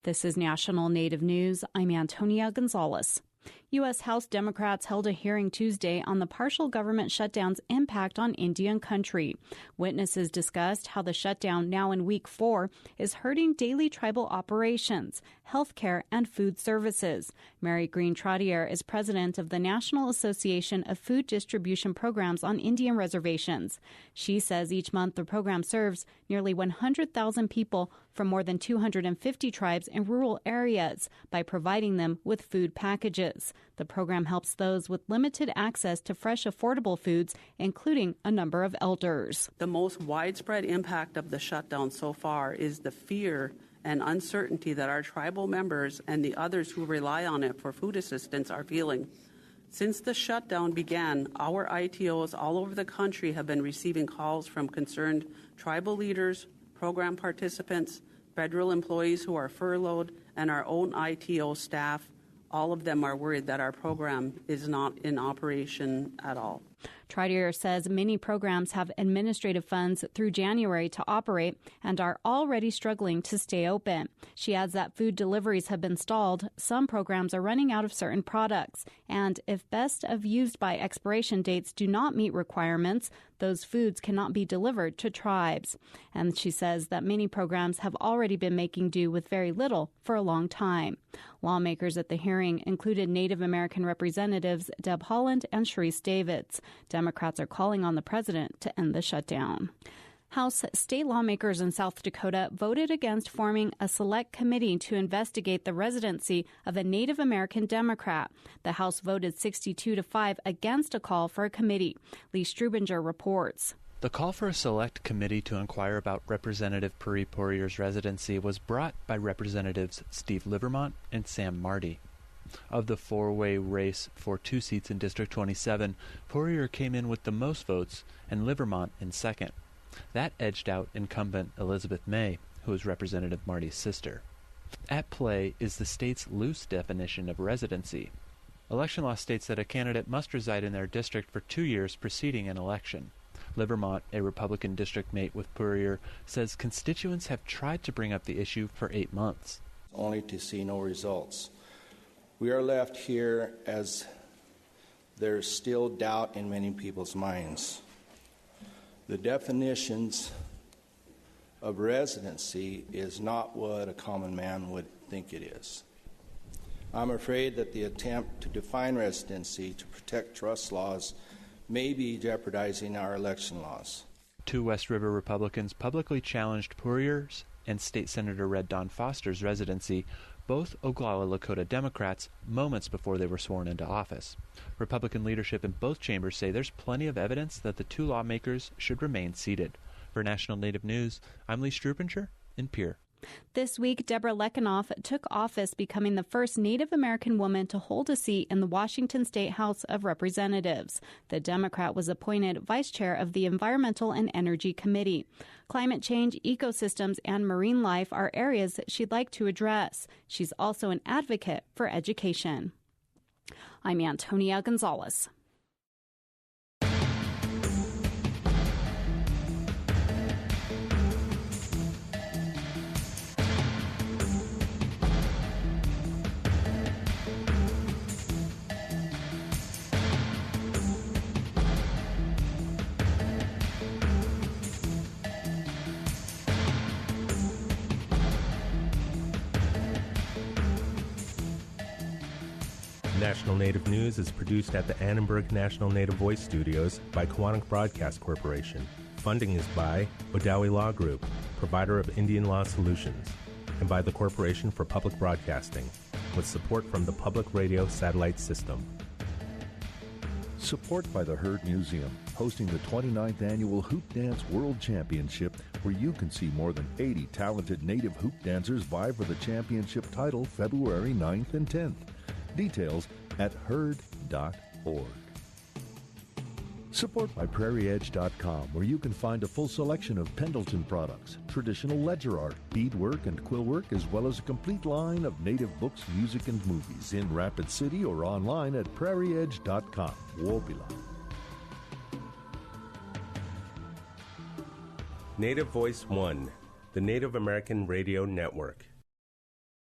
This is National Native News. I'm Antonia Gonzalez. U.S. House Democrats held a hearing Tuesday on the partial government shutdown's impact on Indian country. Witnesses discussed how the shutdown, now in week 4, is hurting daily tribal operations, healthcare, and food services. Mary Green Trottier is president of the National Association of Food Distribution Programs on Indian Reservations. She says each month the program serves nearly 100,000 people from more than 250 tribes in rural areas by providing them with food packages. The program helps those with limited access to fresh, affordable foods, including a number of elders. The most widespread impact of the shutdown so far is the fear and uncertainty that our tribal members and the others who rely on it for food assistance are feeling. Since the shutdown began, our ITOs all over the country have been receiving calls from concerned tribal leaders, program participants, federal employees who are furloughed, and our own ITO staff. All of them are worried that our program is not in operation at all. Trottier says many programs have administrative funds through January to operate and are already struggling to stay open. She adds that food deliveries have been stalled, some programs are running out of certain products, and if best of used by expiration dates do not meet requirements, those foods cannot be delivered to tribes. And she says that many programs have already been making do with very little for a long time. Lawmakers at the hearing included Native American representatives Deb Haaland and Sharice Davids. Democrats are calling on the president to end the shutdown. House state lawmakers in South Dakota voted against forming a select committee to investigate the residency of a Native American Democrat. The House voted 62-5 against a call for a committee. Lee Strubinger reports. The call for a select committee to inquire about Representative Puri Poirier's residency was brought by Representatives Steve Livermont and Sam Marty. Of the four-way race for 2 seats in District 27, Poirier came in with the most votes and Livermont in second. That edged out incumbent Elizabeth May, who is Representative Marty's sister. At play is the state's loose definition of residency. Election law states that a candidate must reside in their district for 2 years preceding an election. Livermont, a Republican district mate with Poirier, says constituents have tried to bring up the issue for 8 months. Only to see no results. We are left here as there is still doubt in many people's minds. The definitions of residency is not what a common man would think it is. I'm afraid that the attempt to define residency to protect trust laws may be jeopardizing our election laws. 2 West River Republicans publicly challenged Poirier's and State Senator Red Don Foster's residency, both Oglala Lakota Democrats, moments before they were sworn into office. Republican leadership in both chambers say there's plenty of evidence that the 2 lawmakers should remain seated. For National Native News, I'm Lee Strubinger in Pierre. This week, Deborah Lekanoff took office, becoming the first Native American woman to hold a seat in the Washington State House of Representatives. The Democrat was appointed vice chair of the Environmental and Energy Committee. Climate change, ecosystems, and marine life are areas she'd like to address. She's also an advocate for education. I'm Antonia Gonzalez. National Native News is produced at the Annenberg National Native Voice Studios by Kawanak Broadcast Corporation. Funding is by Odawi Law Group, provider of Indian law solutions, and by the Corporation for Public Broadcasting, with support from the Public Radio Satellite System. Support by the Herd Museum, hosting the 29th Annual Hoop Dance World Championship, where you can see more than 80 talented native hoop dancers vie for the championship title February 9th and 10th. Details at herd.org. Support by PrairieEdge.com, where you can find a full selection of Pendleton products, traditional ledger art, beadwork, and quillwork, as well as a complete line of native books, music, and movies in Rapid City or online at PrairieEdge.com. Wopila. Native Voice One, the Native American Radio Network.